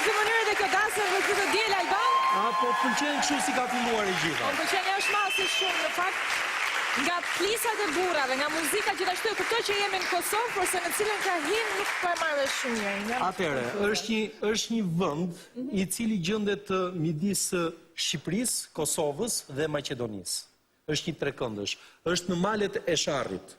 dy mënyrë dhe kjo dasmë për këtë diel Alban? Po pëlqen kështu si ka filluar e gjitha. Po pëlqen është masë shumë në fakt. Nga plisat e burrave, nga muzika gjithashtu e kuptoj që jemi në Kosovë, por se në cilën ka hyrë nuk po e marrë shumë mirë. Atëherë, është një vend i cili gjendet midis Shqipërisë, Kosovës dhe Maqedonisë. Është një trekëndësh. Është në malet e Sharrit.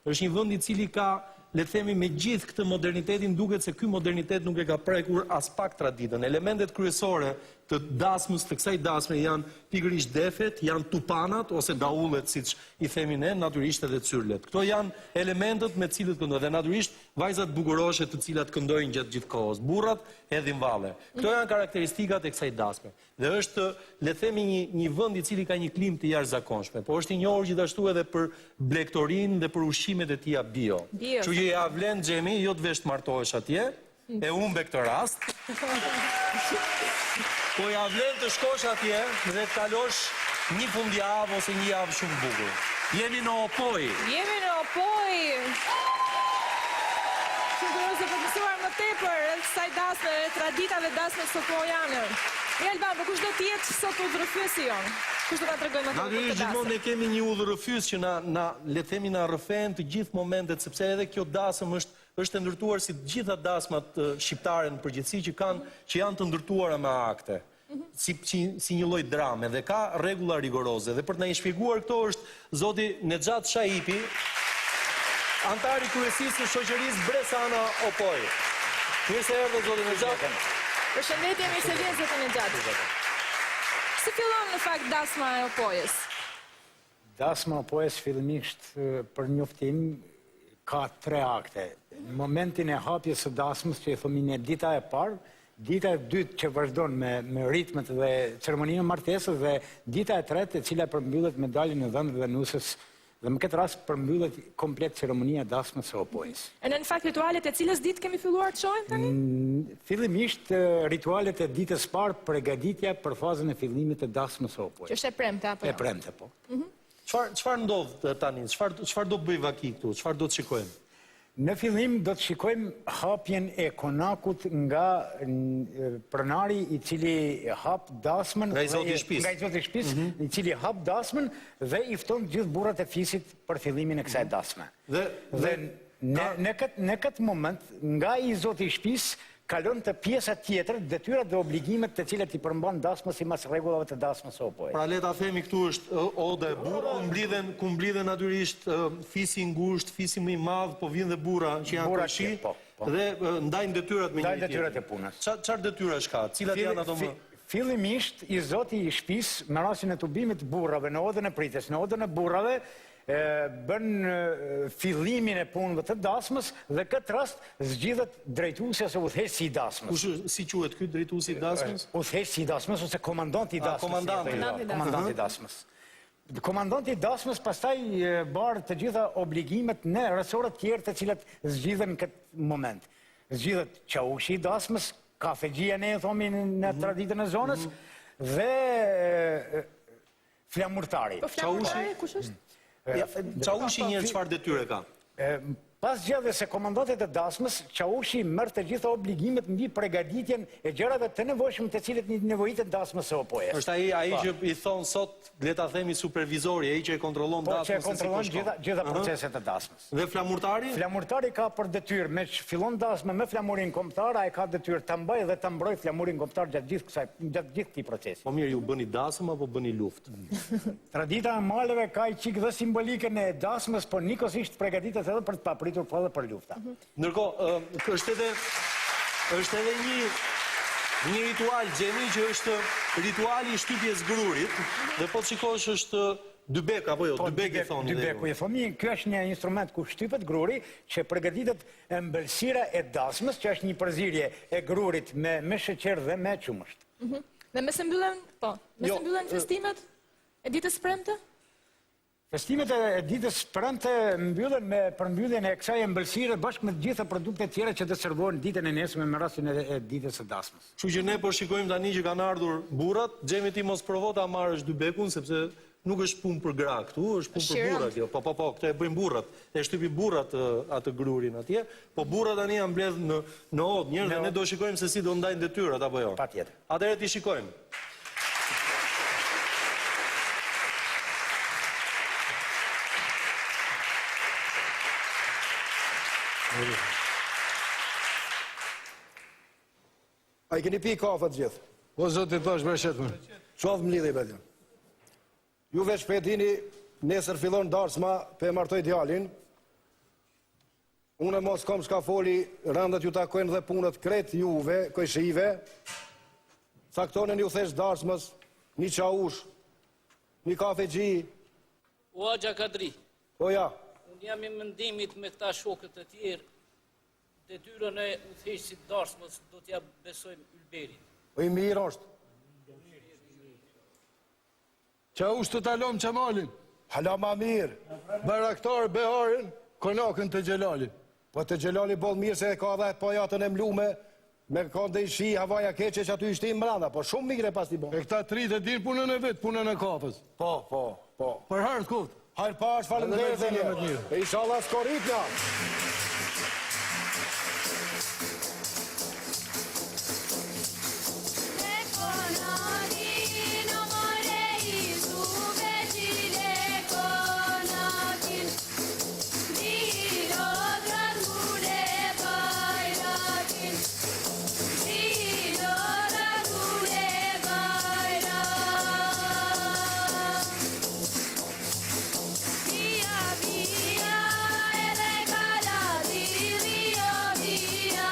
Është një vend i cili ka, le të themi, me gjithë këtë modernitetin, duket se ky modernitet nuk e ka prekur as pak traditën. Elementet kryesore të dasmës, të kësaj dasme janë pikërisht defet, janë tupanat ose daullet, siç i themi ne, natyrisht edhe cyrlet. Këto janë elementët me cilët këndojnë dhe natyrisht vajzat bukuroshe të cilat këndojnë gjatë gjithë kohës, burrat hedhin valle. Këto janë karakteristikat e kësaj dasme. Dhe është, le të themi, një vend i cili ka një klimë të jashtëzakonshme, por është i njohur gjithashtu edhe për blegtorinë dhe për ushqimet e tija bio. Kështu që ja vlen Xhemi, jo të vesh të martohesh atje, e humbe këtë rast. Po ja vlen të shkosh atje dhe të kalosh një fundjavë ose një javë shumë bukur. Jemi në Opoj. Jemi në Opoj. Shumë kurioze për të mësuar më tepër kësaj dasme, traditave dasmës opojane. Alban, po kush do të jetë sot udhërrëfyesi jon? Kush do ta tregojë më tepër këtë dasmë? Gjithmonë ne kemi një udhërrëfyes që le të themi na rrëfen të gjithë momentet, sepse edhe kjo dasëm është e ndërtuar si të gjitha dasmat shqiptare në përgjithësi që janë të ndërtuara me akte. Si një lloj drame dhe ka rregulla rigoroze. Dhe për të na shpjeguar këto është zoti Nexhat Shaipi, antari kryesisë së shoqërisë Bresana Opoj. Mirë se erdhe zoti Nexhat. Përshëndetje, mirë se vjen zoti Nexhat. Si fillon në fakt dasma e Opojës? Dasma e Opojës fillimisht për njoftim ka 3 akte. Në momentin e hapjes së dasmës, që e thomi ne dita e parë, dita e dytë që vazhdon me ritmet dhe ceremoninë e martesës dhe dita e tretë e cila përmbyllet me daljen e dhënave dhe nusës. Dhe në këtë rast përmbyllet komplet ceremonia e dasmës së Opojës. Në fakt ritualet e cilës ditë kemi filluar të shohim tani? Fillimisht ritualet e ditës parë, përgatitja për fazën e fillimit të dasmës së Opojës. Që është e premte apo jo? E premte, po. Çfarë ndodh tani? Çfarë do bëj vaki këtu? Çfarë do të shikojmë? Në fillim do të shikojmë hapjen e konakut nga pronari i cili hap dasmën, nga i zoti i shtëpisë, i cili hap dasmën dhe i fton gjithë burrat e fisit për fillimin e kësaj dasme. Dhe në këtë moment nga i zoti i shtëpisë kalon të pjesa tjetër, detyrat dhe obligimet të cilat i përmban dasmës sipas rregullave të dasmës së Opojës. Pra le ta themi këtu është oda e burra, ku mblidhen natyrisht fisi ngushtë, fisi më i madh, po vijnë dhe burra që janë kërshi dhe ndajnë detyrat me njëri tjetrin. Ndajnë detyrat e punës. Çfarë detyrash ka? Cilat janë ato më? Fillimisht i zoti i shtëpisë me rastin e tubimit të burrave në odën e pritjes, në odën e burrave bën fillimin e punëve të dasmës dhe këtë rast zgjidhet drejtuesi ose udhëheqësi i dasmës. Kush si quhet ky drejtuesi i dasmës? Udhëheqësi i dasmës ose komandanti i dasmës. Komandanti i dasmës. Komandanti i dasmës pastaj barë të gjitha obligimet në resorët tjerë të cilat zgjidhen në këtë moment. Zgjidhet çaushi i dasmës, kafexhia ne e thomi në traditën e zonës dhe flamurtari. Po flamurtari kush është? Çaushi një çfarë detyre ka? Pas zgjedhjes së komandantit të dasmës, çaushi merr të gjitha obligimet mbi përgatitjen e gjërave të nevojshme të cilat nevojitet dasmës së Opojës. Është ai që i thon sot, le ta themi supervizori, ai që e kontrollon dasmën. Po që e kontrollon gjitha proceset e dasmës. Dhe flamurtari? Flamurtari ka për detyrë me fillon dasma me flamurin kombëtar, ai ka detyrë ta mbajë dhe ta mbrojë flamurin kombëtar gjatë gjithë këtij procesi. Po mirë, ju bëni dasmë apo bëni luftë? Tradita e maleve ka i çik dhe simbolikën e dasmës, po nikosisht përgatitet edhe për të papritur edhe për lufta. Ndërkohë, është edhe një ritual, Xhemi, që është rituali i shtypjes grurit, dhe po të shikosh është dybek, apo jo, dybek i thonë. Dybeku i thonë, kjo është një instrument ku shtypet gruri, që përgatitet ëmbëlsira e dasmës, që është një përzierje e grurit me sheqer dhe me qumësht. Dhe me se mbyllen festimet e ditës premte? Festimet e ditës premte mbyllen me përmbylljen e kësaj ëmbëlsire bashkë me të gjitha produktet tjera që do servohen ditën e nesërme me rastin e ditës së dasmës. Kështu që ne po shikojmë tani që kanë ardhur burrat, Xhemi ti mos provo ta marrësh dybekun sepse nuk është punë për gra këtu, është punë për burrat kjo. Po, këto e bëjnë burrat. E shtypi burrat atë grurin atje, po burrat tani janë mbledh në odë njerëz dhe ne do shikojmë se si do ndajnë detyrat apo jo. Patjetër. Atëherë ti shikojmë. A i keni pi kafat gjithë? Po zoti tash breshet më. Qovë më lidhe i bedin. Ju veç për e dini, nesër fillon darsma për e martoj djalin. Unë mos kom shka foli, rëndët ju takojnë dhe punët kret juve, kojshive. Saktonin ju thesh darsmës, një qaush, një kafe gji. O Agja Kadri, O ja, unë jam i mendimit me këta shokët e tjerë, detyrën e udhëheqësit darsmës do t'ja besojmë Ylberit. o i mirë është. Qa ushtë të talom Qemalin, Hala ma mirë. baraktar Beharin, konakën të Gjelalin. Po të gjelali bol mirë se ka dhe pajatën e mlume, me ka dhe i shi, havaja keqe që aty ishte i mbranda, po shumë mire pas t'i bo. E këta tri të din punën e vetë, punën e kafës. Po. Për hartë kuftë. Hajrë pash, falem dhe Edhe me të mirë. e inshallah s'korit nga. Via, via, e regala di Rio, via.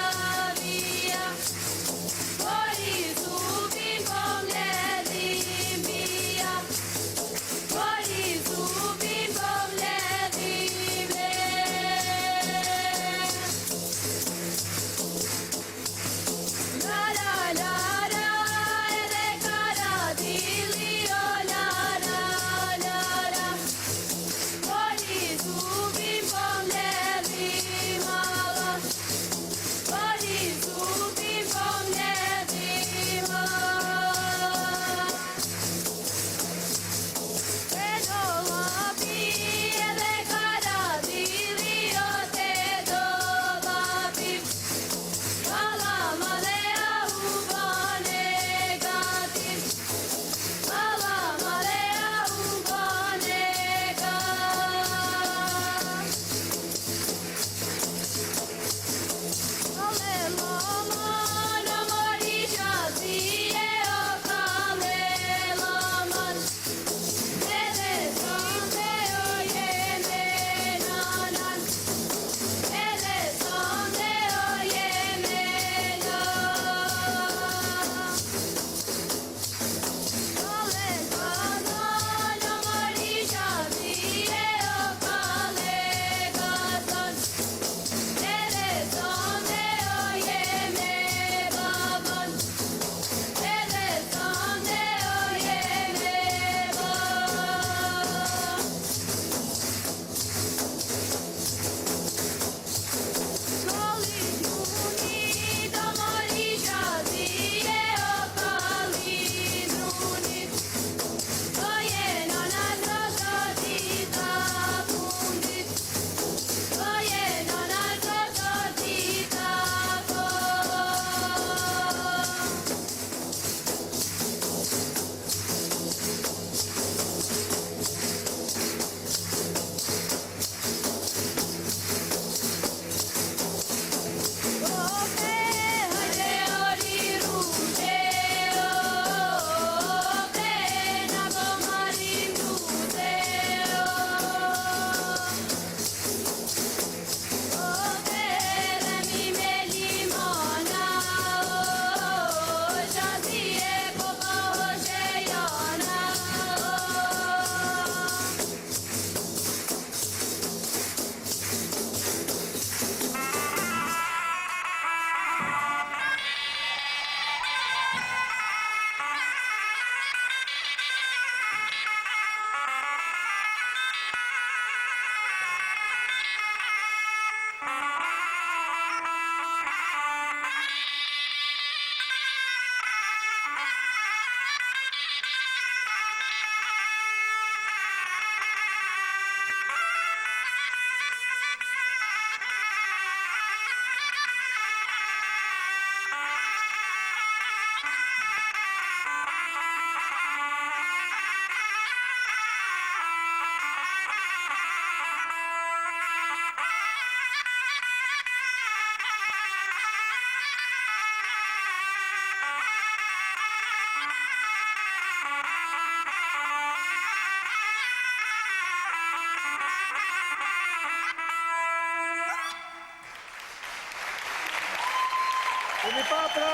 Kemi pa pra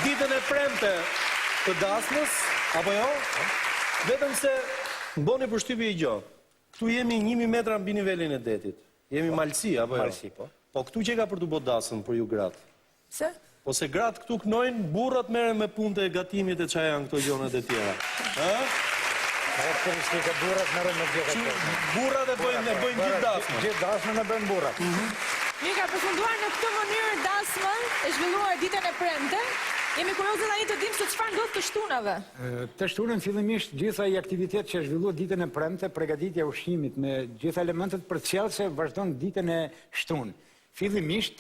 ditën e premte të dasmës, apo jo? Vetëm se mboni përshtypje i gjo. Këtu jemi 1000 metra mbi nivelin e detit. Jemi malsi, apo jo? Malsi, po. Po këtu që ka për të bërë dasmën për ju gratë? Se? Po se gratë këtu knojnë, burrat merren me punët e gatimit e çaja janë këto gjonet e tjera. Karakteristike burrat merren me gjithë ato. Burrat e bëjnë gjithë dasmën. Gjithë dasmën e bëjnë burrat. Mirë, ka përfunduar në këtë mënyrë dasmën e zhvilluar ditën e premte. Jemi kurioze tani të dimë se çfarë ndodh të shtunave. Të shtunën fillimisht gjitha i aktivitet që zhvilluar ditën e premte, përgatitja e ushqimit me gjitha elementet përcjellëse vazhdon ditën e shtunë. Fillimisht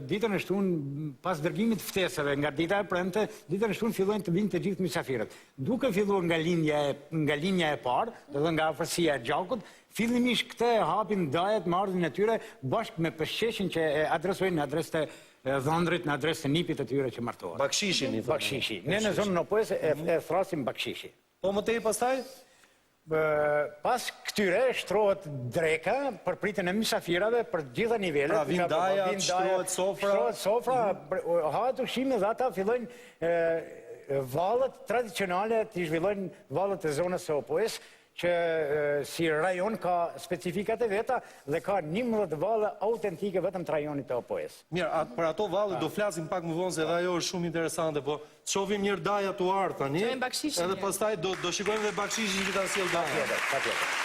ditën e shtunë pas dërgimit ftesave nga dita e premte, ditën e shtunë fillojnë të vinë të gjithë mysafirët. Duke filluar nga linja e parë, do të thënë nga afërsia e gjakut, fillimisht këtë hapin dajet me ardhin e tyre bashkë me peshqeshin që e adresojnë në adresë të dhëndrit, në adresë të nipit të tyre që martohet. Bakshishin i thonë. Bakshishi. Ne në zonën opojse e thrasim bakshishi. Po më tej pastaj? Pas këtyre shtrohet dreka për pritjen e mysafirave për gjitha nivelet. Pra vin daja, shtrohet sofra. Shtrohet sofra, hahet ushqimi dhe ata fillojnë vallet tradicionale të zhvillojnë vallet e zonës së opojës, që si rajon ka specifikat e veta dhe ka 11 valle autentike vetëm të rajonit të opojës. Mirë, për ato valle do flasim pak më vonë se edhe ajo është shumë interesante, po shohim njërë daja të artë tani. Shohim bakshishin, edhe pastaj do shikojmë dhe bakshishin që ka sjell daja. Patjetër.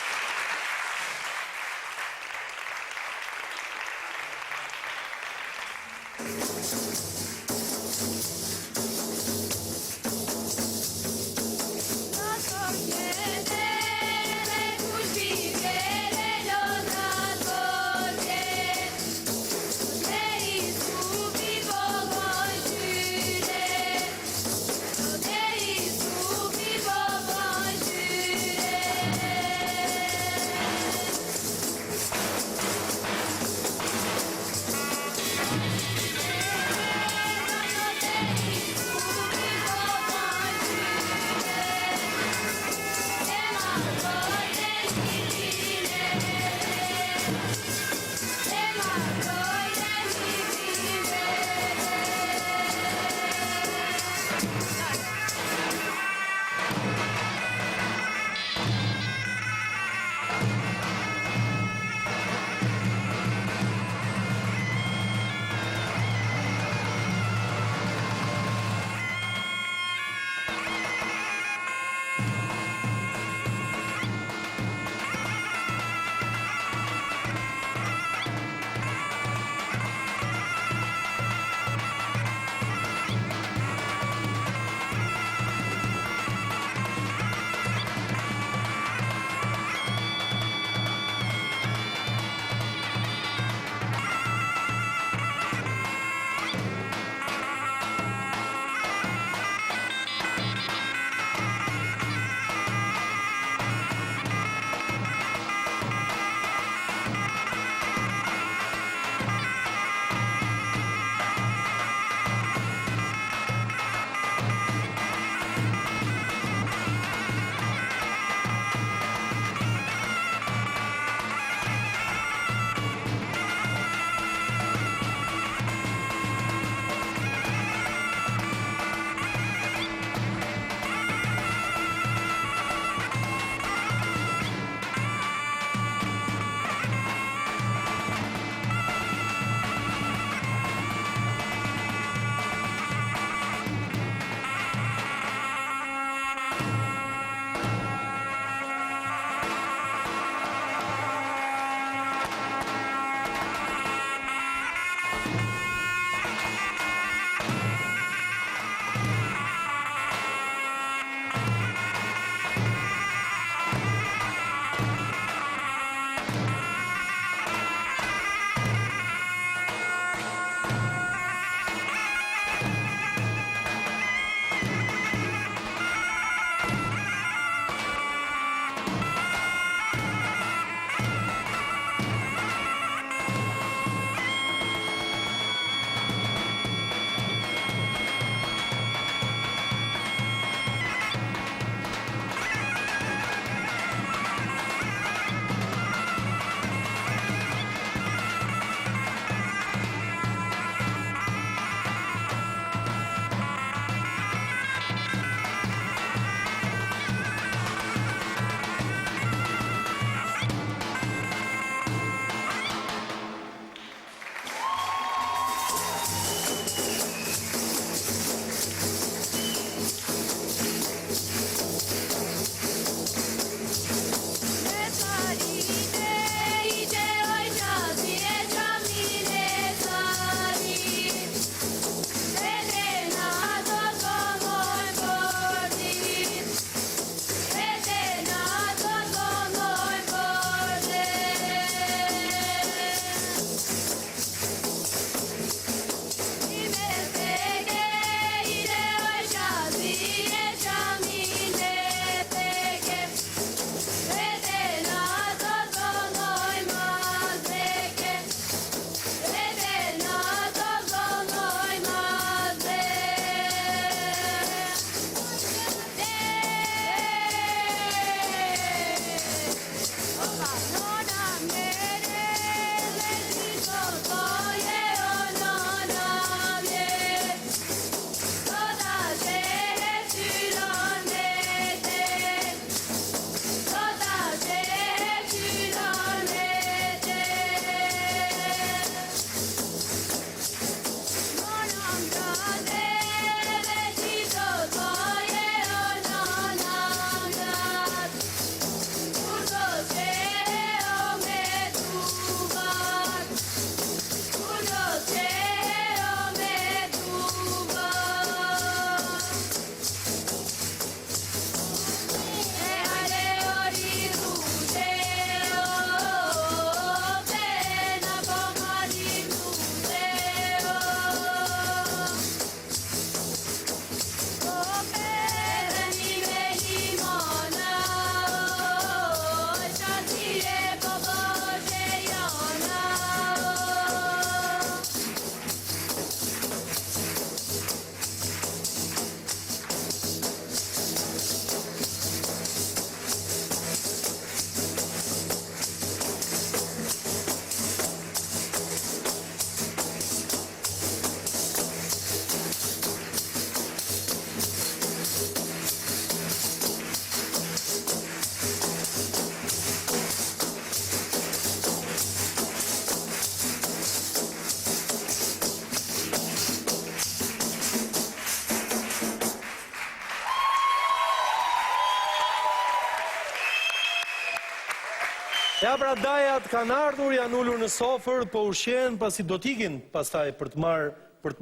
Ja pra dajat kanë ardhur, janë ullur në sofër, po ushqen, pasi do t'ikin pastaj për të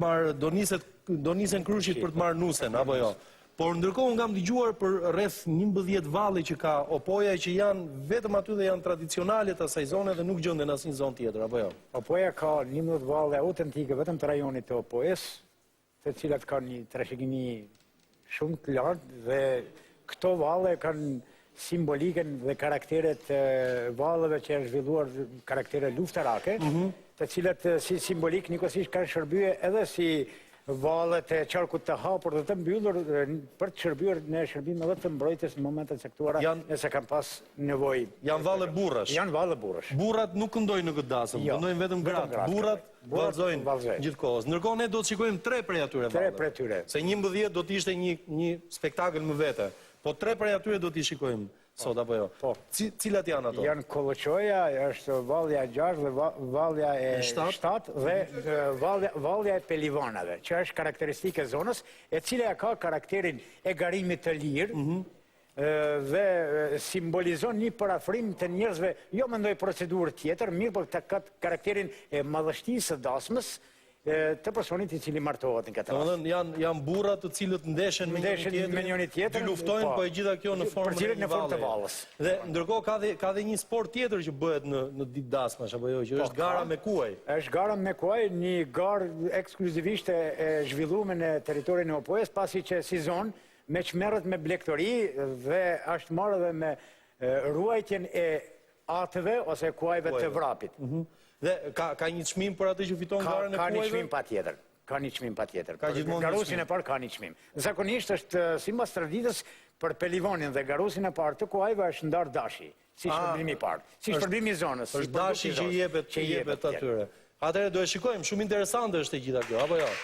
marrë do nisen kryshit për të marrë nusen, apo jo. Por ndërkohë unë kam dëgjuar për rreth 11 valle që ka Opoja që janë vetëm aty dhe janë tradicionale të asaj zone dhe nuk gjenden asnjë zonë tjetër, apo jo. Opoja ka 11 valle autentike vetëm të rajonit të Opojës, të cilat kanë një trashëgimi shumë të lartë dhe këto valle kanë simbolikën dhe karakteret valleve që janë zhvilluar karaktere luftarake, të cilat si simbolik njëkohësisht kanë shërbyer edhe si vallet e qarkut të hapur dhe të mbyllur për të shërbyer në shërbim edhe të mbrojtjes në momente të caktuara nëse kanë pas nevojë. Janë valle burrash. Janë valle burrash. Burrat nuk këndojnë në këtë dasëm, këndojnë vetëm gratë. Burrat vallëzojnë gjithkohës. Ndërkohë ne do të shikojmë 3 prej atyre valleve. 3 prej tyre. Se 11 do të ishte një spektakël më vete. Po 3 prej atyre do t'i shikojmë sot, apo jo? Po. Cilat janë ato? Janë Kolloqoja, është vallja 6 dhe vallja e 7 dhe vallja e Pelivanave, që është karakteristike e zonës, e cila ka karakterin e garimit të lirë, dhe simbolizon një parafrim të njerëzve, jo mendoj procedurë tjetër, mirë për të ka karakterin e madhështisë së dasmës, të personit i cili martohet në këtë rast. Janë burra të cilët ndeshen me njëri tjetër, dy luftojnë, po e gjitha kjo në formën e një vallës. Dhe ndërkohë ka dhe një sport tjetër që bëhet në ditë dasmash, apo jo, që është gara me kuaj. Është gara me kuaj, një garë ekskluzivisht e zhvilluar në territorin e Opojës, pasi që si zonë me çmerret me blegtori dhe është marrë edhe me ruajtjen e atëve ose kuajve të vrapit. Dhe ka një çmim për atë që fiton garën e kuajve? Ka një çmim patjetër. Ka një çmim patjetër. Garusin e parë ka një çmim. Zakonisht është sipas traditës për Pelivanin dhe garusin e parë të kuajve është ndar dashi, si shpërbimi i parë, si shpërbimi i zonës. Është dashi që jepet atyre. Atëherë do e shikojmë, shumë interesante është e gjitha kjo, apo jo?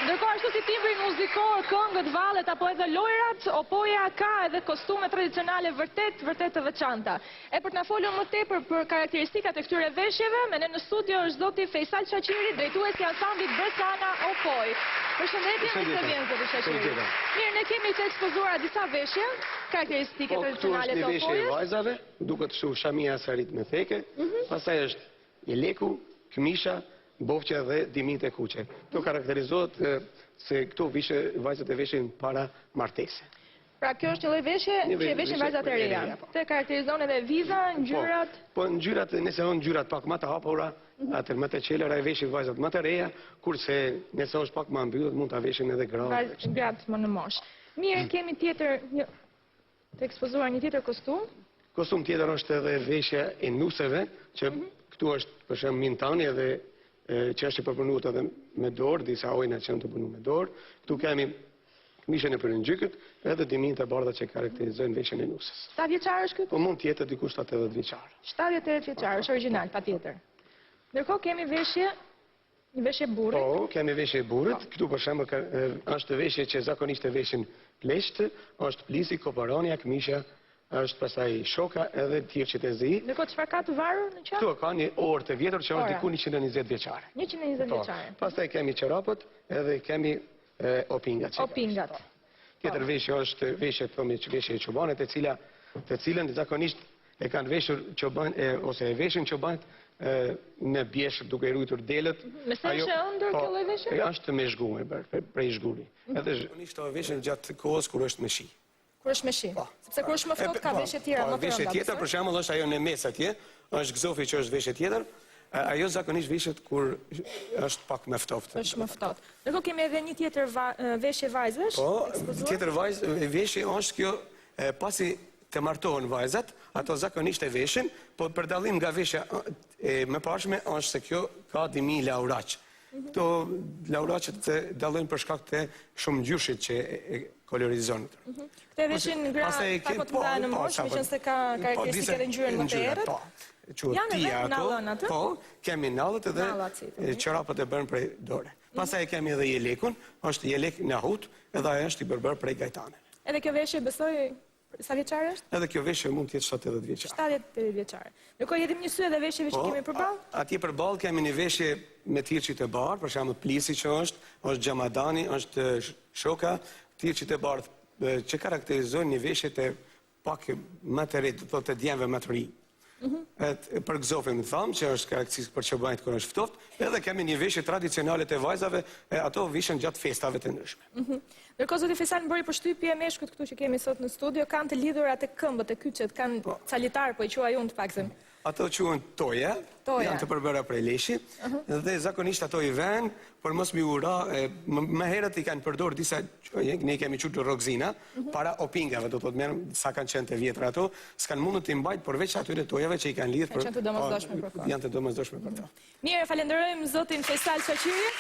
Ndërkohë ashtu si timbri muzikor, këngët, vallet apo edhe lojrat, Opoja ka edhe kostume tradicionale vërtet të veçanta. E për të na folur më tepër për karakteristikat e këtyre veshjeve, me ne në studio është zoti Fejsal Shaqiri, drejtuesi i ansamblit Bresana Opoj. Përshëndetje, mirë se vjen zoti Shaqiri. Mirë, ne kemi të ekspozuara disa veshje, karakteristike tradicionale të Këtu është një veshje e Opojës. vajzave, duket kështu shamia sarit me theke, pastaj është jeleku, këmisha, bofqa dhe dimit e kuqe. Këto karakterizohet se këto vajzat e veshin para martese. Pra kjo është një lloj veshje që e veshin vajzat e reja. Te karakterizon edhe viza, ngjyrat. Po ngjyrat, nëse janë ngjyrat pak më të hapura, atër më të qelera e veshin vajzat më të reja, kurse nëse është pak më mbyllur mund ta veshin edhe gratë. Gratë më në moshë. Mirë, kemi tjetër të ekspozuar një tjetër kostum. Kostum tjetër është edhe veshja e nuseve, që këtu është për shembull mintani edhe që është i përpunuar edhe me dorë, disa ojna që janë të punuar me dorë. Këtu kemi mishën e përëngjykët edhe dimin të bardha që karakterizojnë veshjen e nusës. Sa vjeçar është ky? Po mund të jetë diku 70 vjeçar. 78 vjeçar, është origjinal, patjetër. Ndërkohë kemi një veshje burrit. Po, kemi veshje e burrit. Këtu për shembull është veshje që zakonisht e veshin pleshtë, është plisi, koparania, këmisha, është pastaj shoka edhe tirçit e zi. Ndërkohë çfarë ka të varur në qafë? Këtu ka një orë të vjetër që është diku 120 vjeçare. 120 vjeçare. Pastaj kemi çorapët edhe kemi opingat. Opingat. Tjetër veshje është veshje e çobanit, të cilën zakonisht e kanë veshur ose e veshin çobanit në bjeshtë duke ruajtur delët. Me sa është e ëndër kjo lloj veshje? Është me zhgumë, prej zhguri. Edhe zakonisht ato veshin gjatë kohës kur është me shi. Kur është me shi. Sepse kur është më ftohtë ka veshje tjera më të rënda. Veshje tjetër për shembull është ajo në mes atje, është gzofi që është veshje tjetër. Ajo zakonisht veshet kur është pak më ftohtë. Është më ftohtë. Ndërkohë kemi edhe një tjetër veshje vajzash. Po, tjetër veshje është kjo pasi të martohen vajzat, ato zakonisht e veshin, po për dallim nga veshja e mëparshme është se kjo ka dimi lauraq. Këto lauraqet dallojnë për shkak të shumë ngjyshit që e kolorizon. Këte veshin gra pak më të mëdha në moshë, meqense se ka karakteristikë dhe ngjyrën më të errët. Janë edhe nallën atë? Po, kemi nallët edhe çorapët e bën prej dore. Pastaj kemi edhe jelekun, është jelek nahut, edhe ajo është i bërë prej gajtane. Edhe kjo veshje besoj sa vjeçare është? Edhe kjo veshje mund të jetë 70 vjeçare. 70 vjeçare. Ndërkohë jetim një sy edhe veshjeve që kemi përballë? Atje përballë kemi një veshje me tirçit e bardhë, për shembull plisi që është xhamadani, është shoka, tirçit e bardhë që karakterizojnë një veshje të pak më të re, do të djemve më të ri. Për gzofim thamë që është karakteristik për çobanit kur është ftohtë, edhe kemi një veshje tradicionale të vajzave, ato vishen gjatë festave të ndryshme. Ndërkohë zoti Fejsal më bëri përshtypje meshkujt këtu që kemi sot në studio kanë të lidhura te këmbët e kyçet, kanë calitar, po i quaj unë të paktën. Ato quhen toja, janë të përbëra prej leshi, dhe zakonisht ato i vënë, por mos mi ura, më herët i kanë përdorur disa, ne kemi quajtur rogzina, para opingave, do të thotë merr sa kanë qenë të vjetra ato, s'kan mundur të mbajt përveç atyre tojave që i kanë lidhur janë të domosdoshme për kohë. Janë të domosdoshme për to. Mirë, falenderojmë zotin Fejsal Shaqiri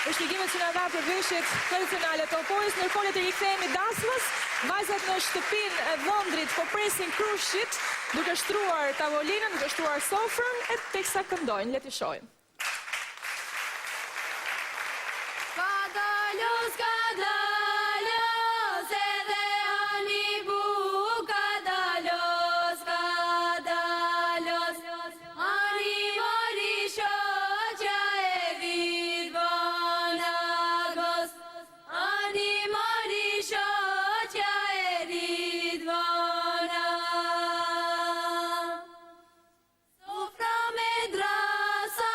për shpjegimet që na dha për veshjet tradicionale të Opojës. Ndërkohë të rikthehemi dasmës. Vajzat në shtëpinë e Vëndrit po presin krushit, duke shtruar tavolinën, duke shtruar sofrën, e teksa këndojnë, le t'i shohim. Kadalos, kadalos, edhe hani bu, kadalos, kadalos, hani mori shoqja e vidvanagos, hani mori shoqja e vidvana. Sofra me drasa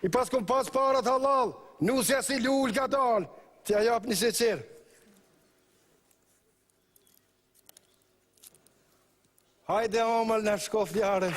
I pas kom pas parat halal, nusja si lull ka dal, t'ja jap një sheqer. Hajde omël në shko fjare.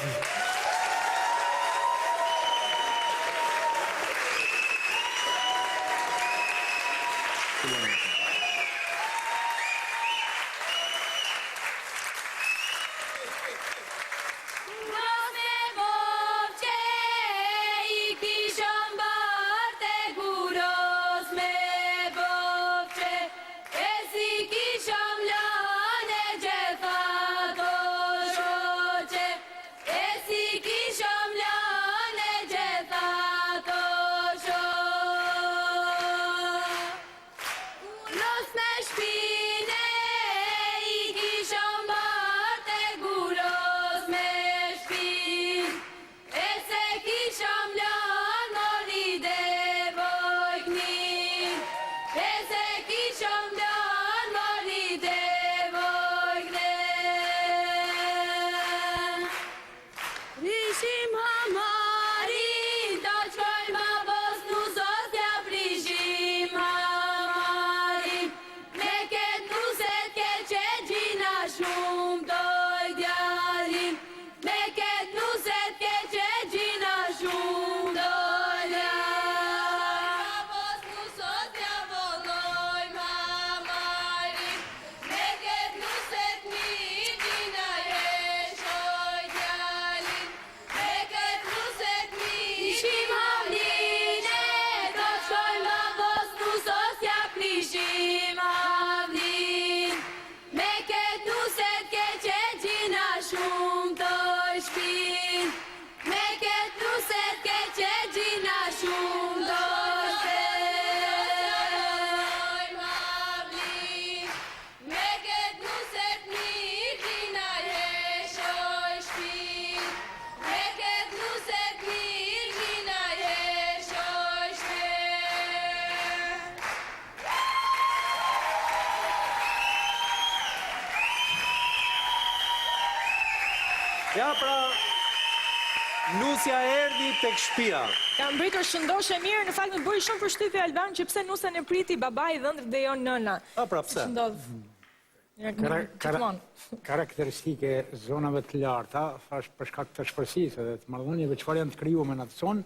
Ja pra, nusja erdhi tek shtëpia. Ka mbritur shëndoshë mirë, në fakt më bëri shumë përshtypje Alban që pse nusën e priti babai dhe ëndrrit dhe jo nëna. A pra pse? Karakteristike zonave të larta, thash për shkak të shpërësisë dhe të marrëdhënieve çfarë janë të krijuar në atë zonë,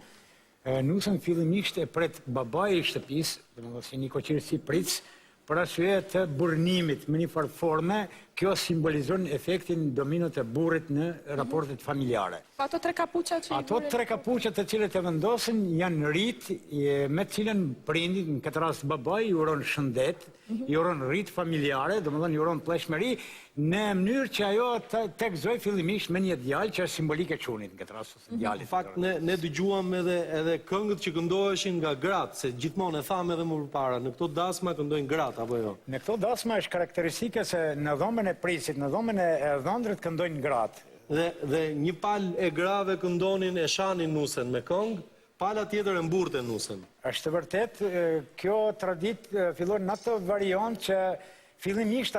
nusën fillimisht e pret babai i shtëpisë, domethënë si një koqir si pric, për arsye të burnimit me një farë forme, kjo simbolizon efektin dominot e burrit në raportet familjare. Ato tre kapuça që Ato tre kapuça të cilët e vendosin janë rit me të cilën prindi, në këtë rast babai, i uron shëndet, i uron rit familjare, domethënë i uron plleshmëri, në mënyrë që ajo të gëzoj fillimisht me një djalë që është simbolike e çunit, në këtë rast ose djalit. Në fakt ne dëgjuam edhe këngët që këndoheshin nga gratë, se gjithmonë e thamë edhe më përpara, në këto dasma këndojnë gratë apo jo? Në këto dasma është karakteristike se në dhomën e prisit, në dhomën e dhëndrit këndojnë gratë. Dhe një palë e grave këndonin e shanin nusën me këngë, pala tjetër e mburte nusën. Është vërtet, kjo traditë fillon në atë variant që fillimisht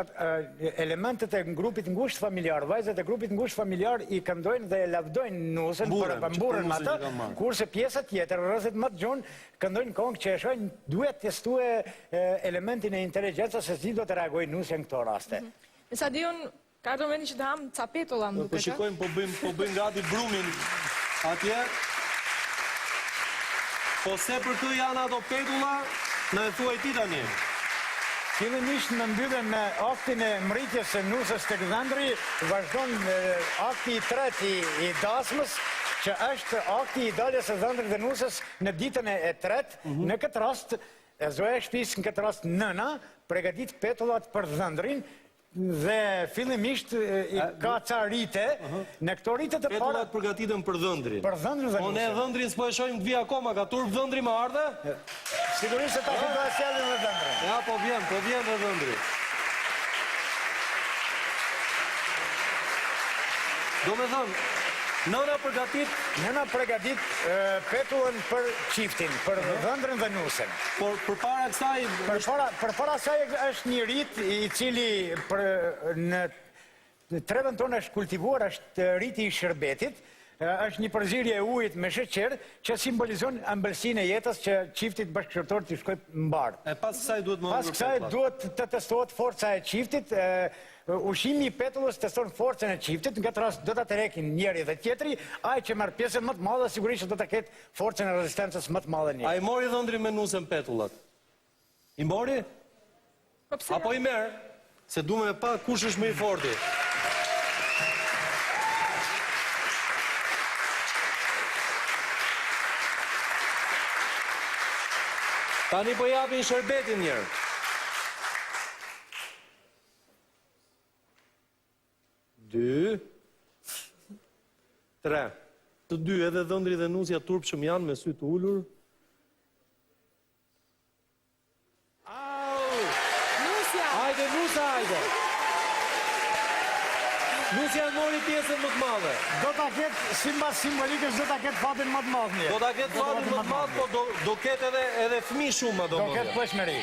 elementet e grupit ngusht familjar, vajzat e grupit ngusht familjar i këndojnë dhe lavdojnë nusën për mburën me atë, kurse pjesa tjetër, rrëzit më të gjunë, këndojnë këngë që e shojnë duhet testue elementin e inteligjencës se si do të reagojnë nusja në këto raste. Nësa di unë, ka të meni që të hamë ca petulla më duke. Po shikojmë, po bëjmë gati brumin atje. Po se për të janë ato petulla, në e thuaj ti tani. Fillimisht në mbyllën me aktin e mritjes së nusës tek dhëndri, vazhdon akti i tretë i dasmës, që është akti i daljes së dhëndrit dhe nusës në ditën e tretë. Në këtë rast, zoja e shtëpisë, në këtë rast nëna, përgatit petullat për dhëndrin, dhe fillimisht ka ca rite, në këto rite të para... Petullat përgatitën për dhëndrin. Për dhëndrin dhe nusën. Po ne dhëndrin s'po e shojmë të vi akoma, ka turp dhëndri më ardhe? Sigurisht se ta fitoj sjellin dhe dhëndrin. Ja, po vjen dhe dhëndri. Do me thënë, nëna përgatit petullën për qiftin, për dhëndrin dhe nusën. Por për para kësaj... Për para kësaj është një rit i cili në trevën tonë është kultivuar, është riti i shërbetit, është një përzierje e ujit me sheqer që simbolizon ëmbëlsinë e jetës që çiftit bashkëshortor t'i shkojë mbar. E pas kësaj duhet më Pas kësaj duhet të testohet forca e çiftit. Ushqimi i petullës teston forcën e çiftit, në këtë rast do ta tërheqin njëri dhe tjetri, ai që merr pjesën më të madhe sigurisht do ta ketë forcën e rezistencës më të madhe njëri. A i mori dhëndri me nusën petullat? I mori? Po pse? Apo i merë? Se du me pa kush është më i forti. Tani po japin shërbetin njërë. Dy. Tre. Të dy edhe dhëndri dhe nusja turpshëm janë me sy të ullur. Nusja! Hajde, Nusa, hajde! Nusja mori pjesën më të madhe. Do ta ketë simbas simbolikës do ta ketë fatin më të madh mirë. Do ta ketë fatin më të madh, po do ketë edhe fëmijë shumë Do ketë pëshmëri.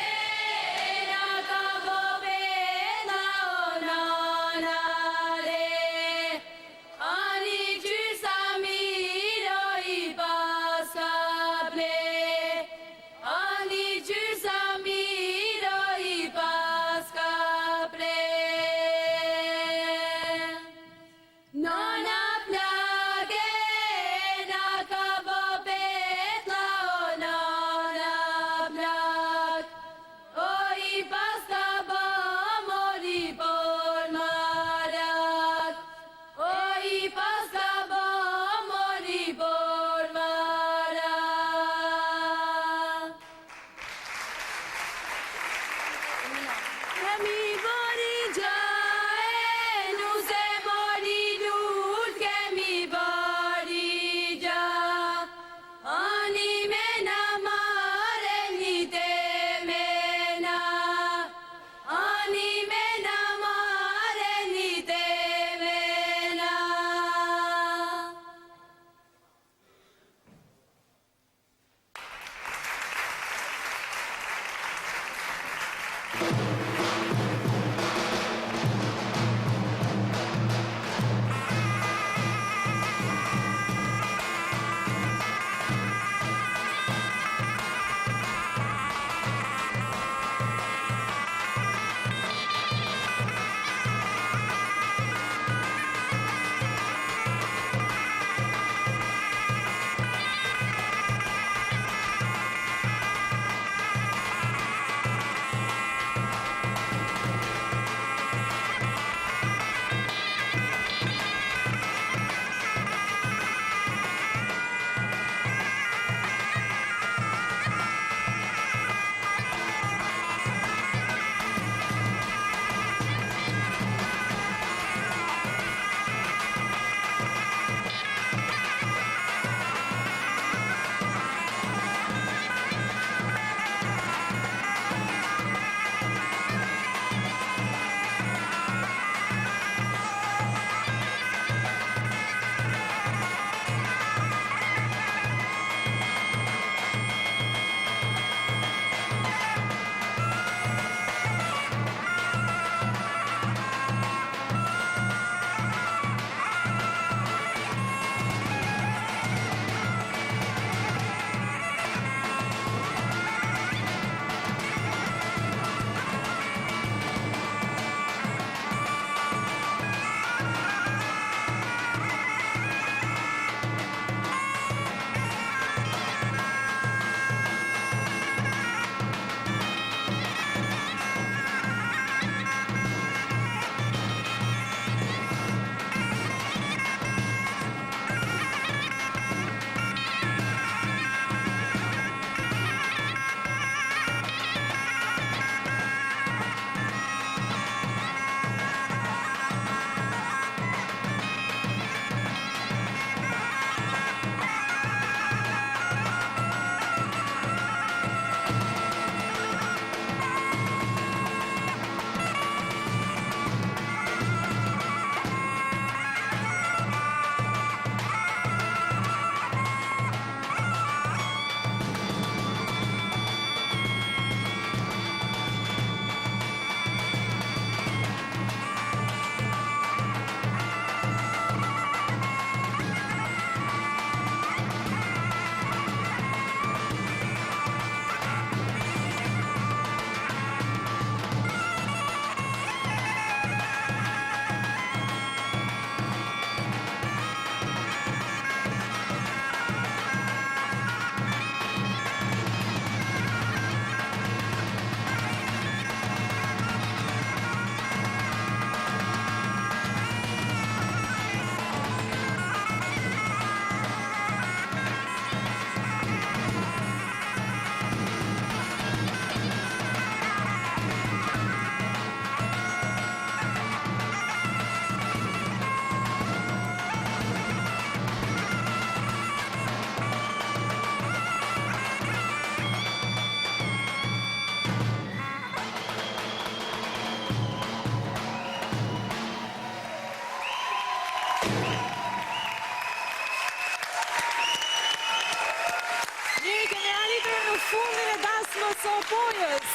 fundin e dasmës së Opojës.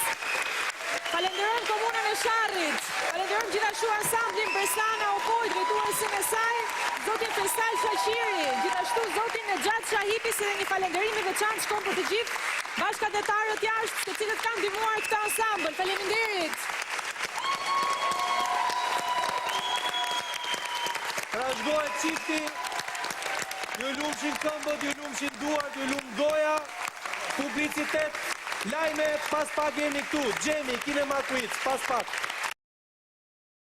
Falenderojmë komunën e Sharrit. Falenderojmë gjithashtu ansamblin Bersana Opoj, drejtuesin e saj, zotin Fesal Shaqiri, gjithashtu zotin Nexhat Shahipis, edhe një falënderim i veçantë shkon për të gjithë bashkëdhetarët jashtë, të cilët kanë ndihmuar këtë ansambël. Faleminderit. Trashëgohet çifti, ju lumshin këmbët, ju lumshin duart, ju lum goja, publicitet, lajme, pas pak jemi këtu, Gjemi, Kinema Quiz, pas pak.